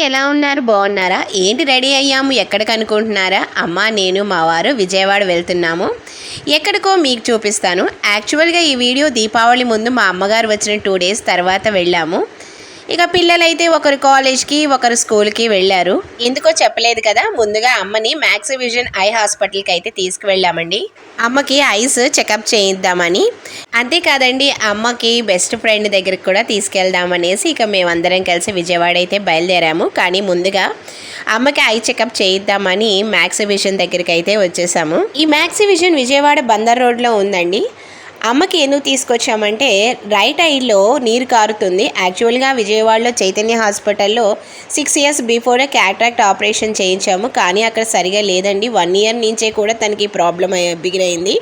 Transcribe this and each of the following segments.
ఎలా ఉన్నారు? బాగున్నారా? ఏంటి రెడీ అయ్యాము ఎక్కడికి అనుకుంటున్నారా? అమ్మ నేను మా వారు విజయవాడ వెళ్తున్నాము. ఎక్కడికో మీకు చూపిస్తాను. యాక్చువల్గా ఈ వీడియో దీపావళి ముందు మా అమ్మగారు వచ్చిన 2 డేస్ తర్వాత వెళ్ళాము. ఇక పిల్లలైతే ఒకరు కాలేజ్కి ఒకరు స్కూల్కి వెళ్ళారు. ఎందుకో చెప్పలేదు కదా, ముందుగా అమ్మని మ్యాక్స్ విజన్ ఐ హాస్పిటల్కి అయితే తీసుకువెళ్ళామండి. అమ్మకి ఐస్ చెకప్ చేయిద్దామని. అంతేకాదండి, అమ్మకి బెస్ట్ ఫ్రెండ్ దగ్గరికి కూడా తీసుకెళ్దామనేసి ఇక మేమందరం కలిసి విజయవాడ అయితే బయలుదేరాము. కానీ ముందుగా అమ్మకి ఐ చెకప్ చేయిద్దామని మ్యాక్స్ విజన్ దగ్గరికి అయితే వచ్చేసాము. ఈ మ్యాక్స్ విజన్ విజయవాడ బందర్ రోడ్లో ఉందండి. అమ్మకి ఎందుకు తీసుకొచ్చామంటే రైట్ ఐలో నీరు కారుతుంది. యాక్చువల్గా విజయవాడలో చైతన్య హాస్పిటల్లో 6 ఇయర్స్ బిఫోరే క్యాట్రాక్ట్ ఆపరేషన్ చేయించాము. కానీ అక్కడ సరిగా లేదండి. 1 ఇయర్ నుంచే కూడా తనకి ప్రాబ్లం బిగినైంది.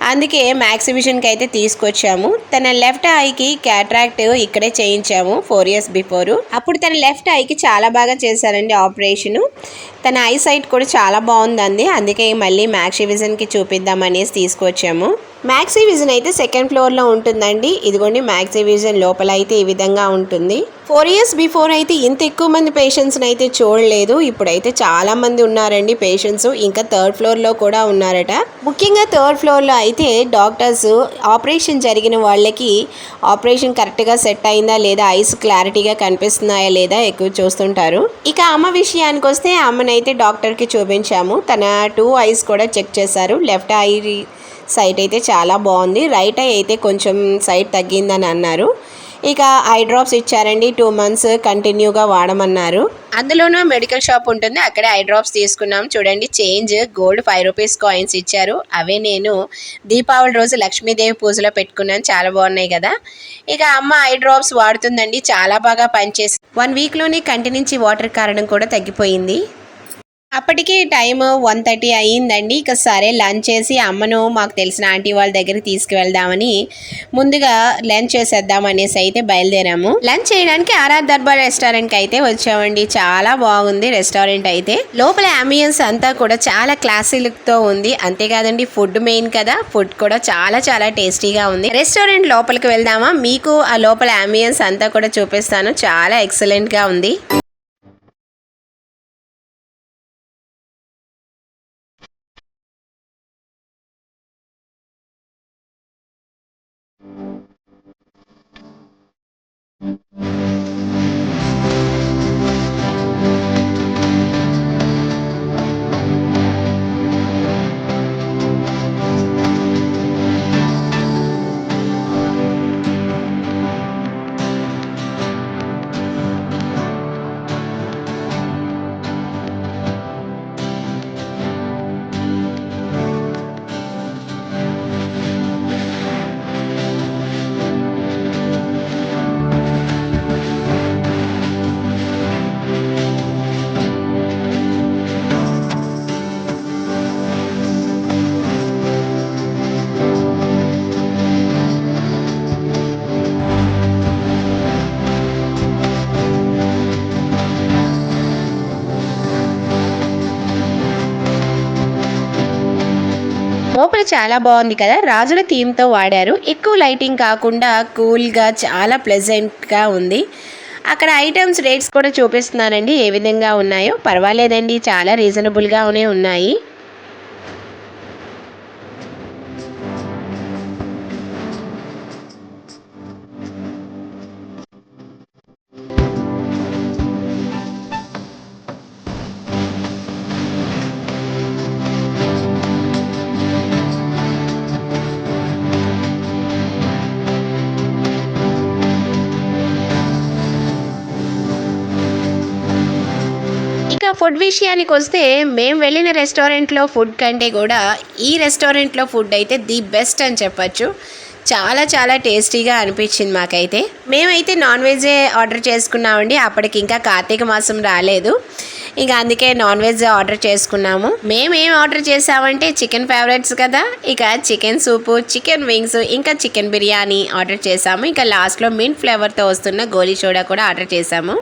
అందుకే మ్యాక్స్ విజన్కి అయితే తీసుకొచ్చాము. తన లెఫ్ట్ ఐకి క్యాట్రాక్ట్ ఇక్కడే చేయించాము 4 ఇయర్స్ బిఫోరు. అప్పుడు తన లెఫ్ట్ ఐకి చాలా బాగా చేశారండి ఆపరేషను. తన ఐ సైట్ కూడా చాలా బాగుందండి. అందుకే మళ్ళీ మ్యాక్స్ విజన్కి చూపిద్దాం అనేసి తీసుకొచ్చాము. మ్యాక్స్ విజన్ అయితే 2nd ఫ్లోర్లో ఉంటుందండి. ఇదిగోండి మ్యాక్స్ విజన్ లోపల అయితే ఈ విధంగా ఉంటుంది. 4 ఇయర్స్ బిఫోర్ అయితే ఇంత ఎక్కువ మంది పేషెంట్స్ని అయితే చూడలేదు. ఇప్పుడైతే చాలా మంది ఉన్నారండి పేషెంట్స్. ఇంకా 3rd ఫ్లోర్లో కూడా ఉన్నారట. ముఖ్యంగా 3rd ఫ్లోర్లో అయితే డాక్టర్స్ ఆపరేషన్ జరిగిన వాళ్ళకి ఆపరేషన్ కరెక్ట్గా సెట్ అయిందా లేదా, ఐస్ క్లారిటీగా కనిపిస్తున్నాయా లేదా ఎక్కువ చూస్తుంటారు. ఇక అమ్మ విషయానికి వస్తే అమ్మనైతే డాక్టర్కి చూపించాము. తన 2 ఐస్ కూడా చెక్ చేశారు. లెఫ్ట్ ఐ సైట్ అయితే చాలా బాగుంది. రైట్ ఐ అయితే కొంచెం సైట్ తగ్గిందని అన్నారు. ఇక ఐ డ్రాప్స్ ఇచ్చారండి. 2 months కంటిన్యూగా వాడమన్నారు. అందులోనూ మెడికల్ షాప్ ఉంటుంది, అక్కడే ఐ డ్రాప్స్ తీసుకున్నాం. చూడండి, చేంజ్ గోల్డ్ 5 రూపీస్ కాయిన్స్ ఇచ్చారు. అవే నేను దీపావళి రోజు లక్ష్మీదేవి పూజలో పెట్టుకున్నాను. చాలా బాగున్నాయి కదా. ఇక అమ్మ ఐ డ్రాప్స్ వాడుతుందండి. చాలా బాగా పనిచేసి 1 వీక్లోనే కంటి నుంచి వాటర్ కారడం కూడా తగ్గిపోయింది. అప్పటికి టైం 1:30 అయ్యిందండి. ఇక సరే లంచ్ చేసి అమ్మను మాకు తెలిసిన ఆంటీ వాళ్ళ దగ్గరికి తీసుకువెళ్దామని ముందుగా లంచ్ చేసేద్దాం అనేసి అయితే బయలుదేరాము. లంచ్ చేయడానికి ఆరాధ్ దర్బార్ రెస్టారెంట్కి అయితే వచ్చామండి. చాలా బాగుంది రెస్టారెంట్ అయితే. లోపల అంబియన్స్ అంతా కూడా చాలా క్లాసీ లుక్తో ఉంది. అంతేకాదండి, ఫుడ్ మెయిన్ కదా, ఫుడ్ కూడా చాలా చాలా టేస్టీగా ఉంది. రెస్టారెంట్ లోపలికి వెళ్దామా? మీకు ఆ లోపల అంబియన్స్ అంతా కూడా చూపిస్తాను. చాలా ఎక్సలెంట్గా ఉంది. లోపల చాలా బాగుంది కదా. రాజుల థీమ్తో వాడారు. ఎక్కువ లైటింగ్ కాకుండా కూల్గా చాలా ప్లెజెంట్గా ఉంది. అక్కడ ఐటమ్స్ రేట్స్ కూడా చూపిస్తున్నానండి ఏ విధంగా ఉన్నాయో. పర్వాలేదండి, చాలా రీజనబుల్గానే ఉన్నాయి. ఇక ఫుడ్ విషయానికి వస్తే మేము వెళ్ళిన రెస్టారెంట్లో ఫుడ్ కంటే కూడా ఈ రెస్టారెంట్లో ఫుడ్ అయితే ది బెస్ట్ అని చెప్పచ్చు. చాలా చాలా టేస్టీగా అనిపించింది మాకైతే. మేమైతే నాన్ వెజే ఆర్డర్ చేసుకున్నామండి. అప్పటికి ఇంకా కార్తీక మాసం రాలేదు. ఇంకా అందుకే నాన్ వెజ్ ఆర్డర్ చేసుకున్నాము. మేమేం ఆర్డర్ చేసామంటే చికెన్ ఫేవరెట్స్ కదా, ఇక చికెన్ సూపు, చికెన్ వింగ్స్, ఇంకా చికెన్ బిర్యానీ ఆర్డర్ చేసాము. ఇంకా లాస్ట్లో మింట్ ఫ్లేవర్తో వస్తున్న గోలీ సోడా కూడా ఆర్డర్ చేసాము.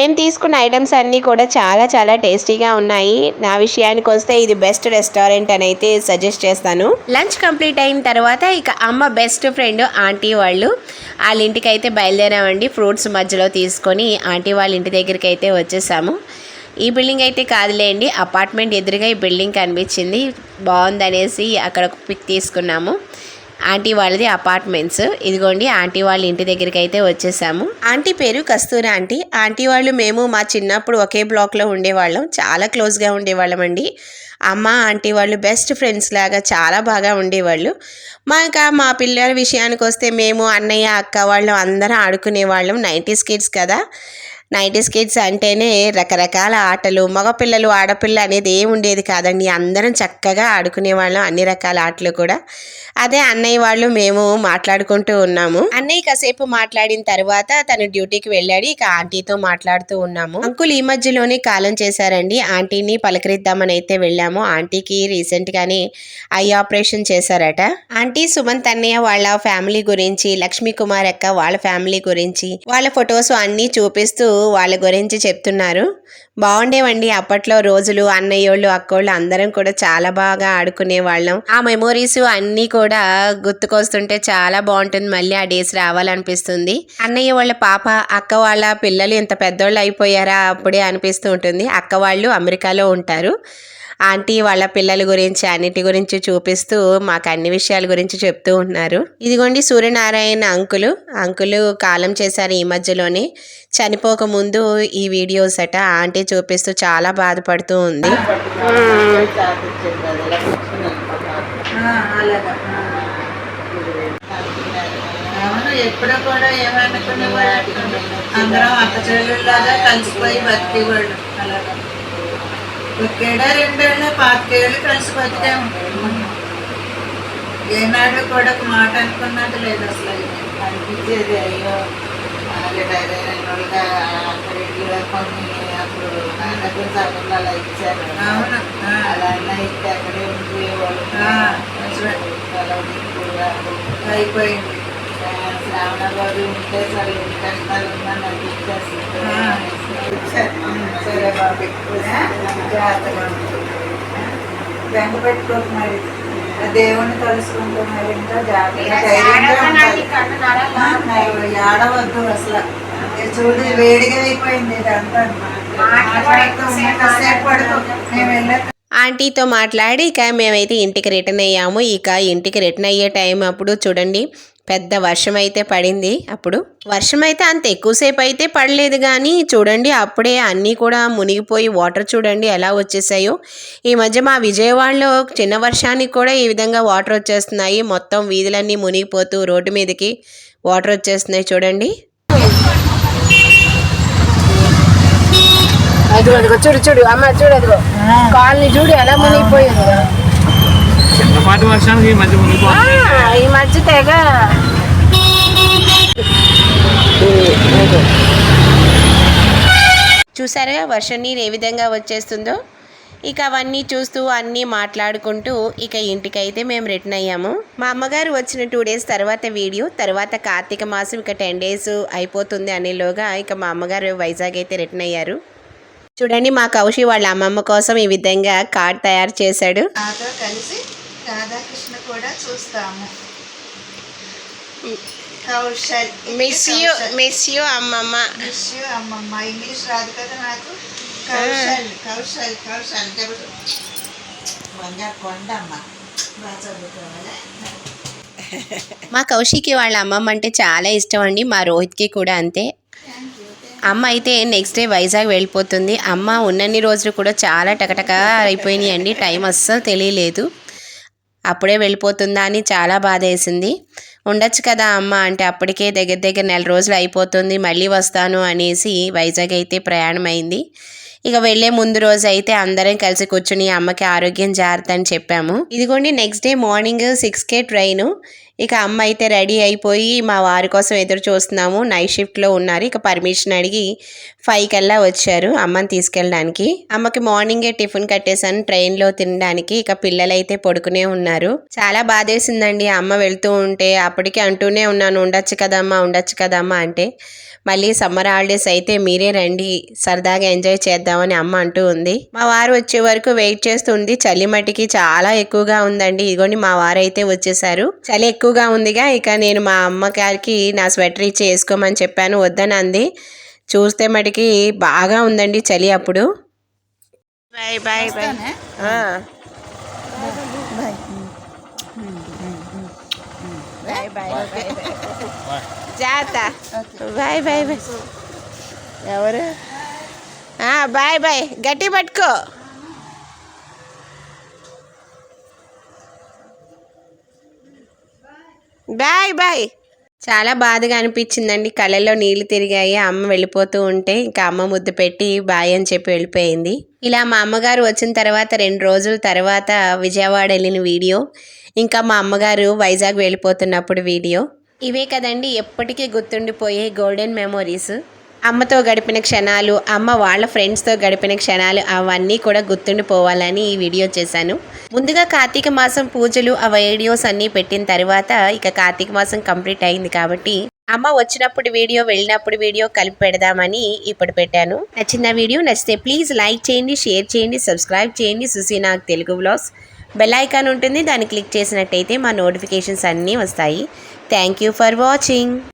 నేను తీసుకున్న ఐటమ్స్ అన్నీ కూడా చాలా చాలా టేస్టీగా ఉన్నాయి. నా విషయానికి వస్తే ఇది బెస్ట్ రెస్టారెంట్ అని అయితే సజెస్ట్ చేస్తాను. లంచ్ కంప్లీట్ అయిన తర్వాత ఇక అమ్మ బెస్ట్ ఫ్రెండ్ ఆంటీ వాళ్ళు వాళ్ళ ఇంటికి అయితే బయలుదేరామండి. ఫ్రూట్స్ మధ్యలో తీసుకొని ఆంటీ వాళ్ళ ఇంటి దగ్గరికి అయితే వచ్చేసాము. ఈ బిల్డింగ్ అయితే కాదులేండి, అపార్ట్మెంట్ ఎదురుగా ఈ బిల్డింగ్ కనిపించింది, బాగుందనేసి అక్కడ పిక్ తీసుకున్నాము. ఆంటీ వాళ్ళది అపార్ట్మెంట్స్. ఇదిగోండి ఆంటీ వాళ్ళ ఇంటి దగ్గరికి అయితే వచ్చేసాము. ఆంటీ పేరు కస్తూరి ఆంటీ. ఆంటీ వాళ్ళు మేము మా చిన్నప్పుడు ఒకే బ్లాక్లో ఉండేవాళ్ళం, చాలా క్లోజ్గా ఉండేవాళ్ళం అండి. అమ్మ ఆంటీ వాళ్ళు బెస్ట్ ఫ్రెండ్స్ లాగా చాలా బాగా ఉండేవాళ్ళు. మా పిల్లల విషయానికి వస్తే మేము అన్నయ్య అక్క వాళ్ళు అందరం ఆడుకునేవాళ్ళం. 90s కిడ్స్ కదా, 90s కిడ్స్ అంటేనే రకరకాల ఆటలు, మగపిల్లలు ఆడపిల్ల అనేది ఏమి ఉండేది కాదండి. అందరం చక్కగా ఆడుకునేవాళ్ళం అన్ని రకాల ఆటలు కూడా. అదే అన్నయ్య వాళ్ళు మేము మాట్లాడుకుంటూ ఉన్నాము. అన్నయ్య కాసేపు మాట్లాడిన తర్వాత తను డ్యూటీకి వెళ్ళాడు. ఇక ఆంటీతో మాట్లాడుతూ ఉన్నాము. అంకుల్ ఈ మధ్యలోనే కాలం చేశారండి. ఆంటీని పలకరిద్దామని అయితే వెళ్ళాము. ఆంటీకి రీసెంట్ గానే ఐ ఆపరేషన్ చేశారట. ఆంటీ సుమంత్ అన్నయ్య వాళ్ళ ఫ్యామిలీ గురించి, లక్ష్మీ కుమార్ అక్క వాళ్ళ ఫ్యామిలీ గురించి, వాళ్ళ ఫొటోస్ అన్నీ చూపిస్తూ వాళ్ళ గురించి చెప్తున్నారు. బాగుండేవండి అప్పట్లో రోజులు. అన్నయ్యోళ్ళు అక్కోళ్ళు అందరం కూడా చాలా బాగా ఆడుకునే వాళ్ళం. ఆ మెమోరీస్ అన్నీ కూడా గుర్తుకొస్తుంటే చాలా బాగుంటుంది. మళ్ళీ ఆ డేస్ రావాలనిపిస్తుంది. అన్నయ్య వాళ్ళ పాప, అక్క వాళ్ళ పిల్లలు ఇంత పెద్దోళ్ళు అయిపోయారా అప్పుడే అనిపిస్తూ ఉంటుంది. అక్క వాళ్ళు అమెరికాలో ఉంటారు. ఆంటీ వాళ్ళ పిల్లల గురించి అన్నిటి గురించి చూపిస్తూ మాకు అన్ని విషయాల గురించి చెప్తూ ఉన్నారు. ఇదిగోండి సూర్యనారాయణ అంకులు కాలం చేశారు ఈ మధ్యలోనే. చనిపోక ముందు ఈ వీడియోస్ అట ఆంటీ చూపిస్తూ చాలా బాధపడుతూ ఉంది. ఎప్పుడో కూడా ఏమనుకునేవాళ్ళు, అందరం అక్క చెల్లెళ్ళలాగా కలిసిపోయి బతికేవాళ్ళు. అలాగా ఒకేడా రెండేళ్ళు 25 ఏళ్ళు కలిసి బతికాము. ఏనాడు కూడా ఒక మాట అనుకున్నది లేదు. అసలు అనిపించేది అయ్యో రిటైర్ అయిన వాళ్ళుగా అక్కడ ఇల్లు కొన్ని అప్పుడు నాన్నకు సభలు అలా ఇచ్చారు. అవును, అలా అన్నా ఇస్తే అక్కడే ఉండిపోయేవాళ్ళు. అయిపోయింది. శ్రావణ బాబు ఉంటే సరే కష్టాలు ఉందని అనిపించేసి సరే బాబు జాగ్రత్తగా వెంట పెట్టుకోకు. మరి దేవుణ్ణి తలుసుకుంటూ మరి ఇంకా జాగ్రత్తగా ఆడవద్దు. అసలు చూడు వేడిగా అయిపోయింది ఇదంతా. పడుకో, మేము వెళ్ళాక ఆంటీతో మాట్లాడి ఇక మేమైతే ఇంటికి రిటర్న్ అయ్యాము. ఇక ఇంటికి రిటర్న్ అయ్యే టైం అప్పుడు చూడండి పెద్ద వర్షం అయితే పడింది. అప్పుడు వర్షం అయితే అంత ఎక్కువసేపు అయితే పడలేదు, కానీ చూడండి అప్పుడే అన్నీ కూడా మునిగిపోయి వాటర్ చూడండి ఎలా వచ్చేసాయో. ఈ మధ్య మా విజయవాడలో చిన్న వర్షానికి కూడా ఈ విధంగా వాటర్ వచ్చేస్తున్నాయి. మొత్తం వీధులన్నీ మునిగిపోతూ రోడ్డు మీదకి వాటర్ వచ్చేస్తున్నాయి చూడండి. అదిగో చూడు చూడు అమ్మ చూడు, అదిగో కాలనీ చూడు ఎలా మునిగిపోయింది. చిన్నపాటి వర్షానికి ఈ మధ్య తెగ చూసారా వర్షం నీరు ఏ విధంగా వచ్చేస్తుందో. ఇక అవన్నీ చూస్తూ అన్నీ మాట్లాడుకుంటూ ఇక ఇంటికైతే మేము రిటర్న్ అయ్యాము. మా అమ్మగారు వచ్చిన 2 days తర్వాత వీడియో, తర్వాత కార్తీక మాసం ఇక 10 days అయిపోతుంది అనేలోగా ఇక మా అమ్మగారు వైజాగ్ అయితే రిటర్న్ అయ్యారు. చూడండి మా కౌశి వాళ్ళ అమ్మమ్మ కోసం ఈ విధంగా కార్డ్ తయారు చేశాడు. నాతో కలిసి రాధాకృష్ణ కూడా చూస్తాము. కౌశల్ మిస్ యూ అమ్మమ్మ. మిస్ యూ అమ్మమ్మ. ఇంగ్లీష్ రాదు కదా నాకు. కౌశల్ కౌశల్ కౌశల్ బంగారు కొండ అమ్మ. బాగా చదువుకోవాలి. మా కౌశికి వాళ్ళ అమ్మమ్మ అంటే చాలా ఇష్టం అండి. మా రోహిత్కి కూడా అంతే. అమ్మ అయితే నెక్స్ట్ డే వైజాగ్ వెళ్ళిపోతుంది. అమ్మ ఉన్నన్ని రోజులు కూడా చాలా టకటక అయిపోయినాయి అండి. టైం అస్సలు తెలియలేదు. అప్పుడే వెళ్ళిపోతుందా అని చాలా బాధ వేసింది. ఉండొచ్చు కదా అమ్మ అంటే అప్పటికే దగ్గర 4 రోజులు అయిపోతుంది, మళ్ళీ వస్తాను అనేసి వైజాగ్ అయితే ప్రయాణం అయింది. ఇక వెళ్ళే ముందు రోజు అయితే అందరం కలిసి కూర్చుని అమ్మకి ఆరోగ్యం జాగ్రత్త అని చెప్పాము. ఇదిగోండి నెక్స్ట్ డే మార్నింగ్ 6కే ట్రైను. ఇక అమ్మ అయితే రెడీ అయిపోయి మా వారి కోసం ఎదురు చూస్తున్నాము. నైట్ షిఫ్ట్లో ఉన్నారు. ఇక పర్మిషన్ అడిగి 5 కల్లా వచ్చారు అమ్మని తీసుకెళ్ళడానికి. అమ్మకి మార్నింగే టిఫిన్ కట్టేశాను ట్రైన్లో తినడానికి. ఇక పిల్లలైతే పడుకునే ఉన్నారు. చాలా బాధేసిందండి అమ్మ వెళ్తూ ఉంటే. అప్పటికి అంటూనే ఉన్నాను, ఉండొచ్చు కదమ్మా అంటే, మళ్ళీ సమ్మర్ హాలిడేస్ అయితే మీరే రండి, సరదాగా ఎంజాయ్ చేద్దామని అమ్మ అంటూ ఉంది. మా వారు వచ్చే వరకు వెయిట్ చేస్తుంది. చలి మట్టికి చాలా ఎక్కువగా ఉందండి. ఇదిగోండి మా వారు అయితే వచ్చేసారు. చలి ఎక్కువగా ఉందిగా, ఇక నేను మా అమ్మగారికి నా స్వెటర్ ఇచ్చి వేసుకోమని చెప్పాను, వద్దని అంది. చూస్తే మటుకి బాగా ఉందండి చలి అప్పుడు. Bye bye bye. Bye bye bye జాత. Bye bye bye. ఎవరు? Bye bye. గట్టి పట్టుకో. Bye bye. చాలా బాధగా అనిపించిందండి, కళ్ళల్లో నీళ్లు తిరిగాయి. అమ్మ వెళ్ళిపోతూ ఉంటే ఇంకా అమ్మ ముద్దు పెట్టి బాయ్ అని చెప్పి వెళ్ళిపోయింది. ఇలా మా అమ్మగారు వచ్చిన తర్వాత 2 రోజుల తర్వాత విజయవాడ వెళ్ళిన వీడియో, ఇంకా మా అమ్మగారు వైజాగ్ వెళ్ళిపోతున్నప్పుడు వీడియో. ఇవే కదండి ఎప్పటికీ గుర్తుండిపోయే గోల్డెన్ మెమోరీస్. అమ్మతో గడిపిన క్షణాలు, అమ్మ వాళ్ళ ఫ్రెండ్స్తో గడిపిన క్షణాలు, అవన్నీ కూడా గుర్తుండిపోవాలని ఈ వీడియో చేశాను. ముందుగా కార్తీక మాసం పూజలు ఆ వీడియోస్ అన్నీ పెట్టిన తర్వాత ఇక కార్తీక మాసం కంప్లీట్ అయింది కాబట్టి అమ్మ వచ్చినప్పుడు వీడియో, వెళ్ళినప్పుడు వీడియో కలిపి పెడదామని ఇప్పుడు పెట్టాను. నచ్చిన వీడియో నచ్చితే ప్లీజ్ లైక్ చేయండి, షేర్ చేయండి, సబ్స్క్రైబ్ చేయండి. సుసీనాగ్ తెలుగు వ్లాగ్స్ బెల్ ఐకాన్ ఉంటుంది, దాన్ని క్లిక్ చేసినట్టయితే మా నోటిఫికేషన్స్ అన్నీ వస్తాయి. Thank you for watching.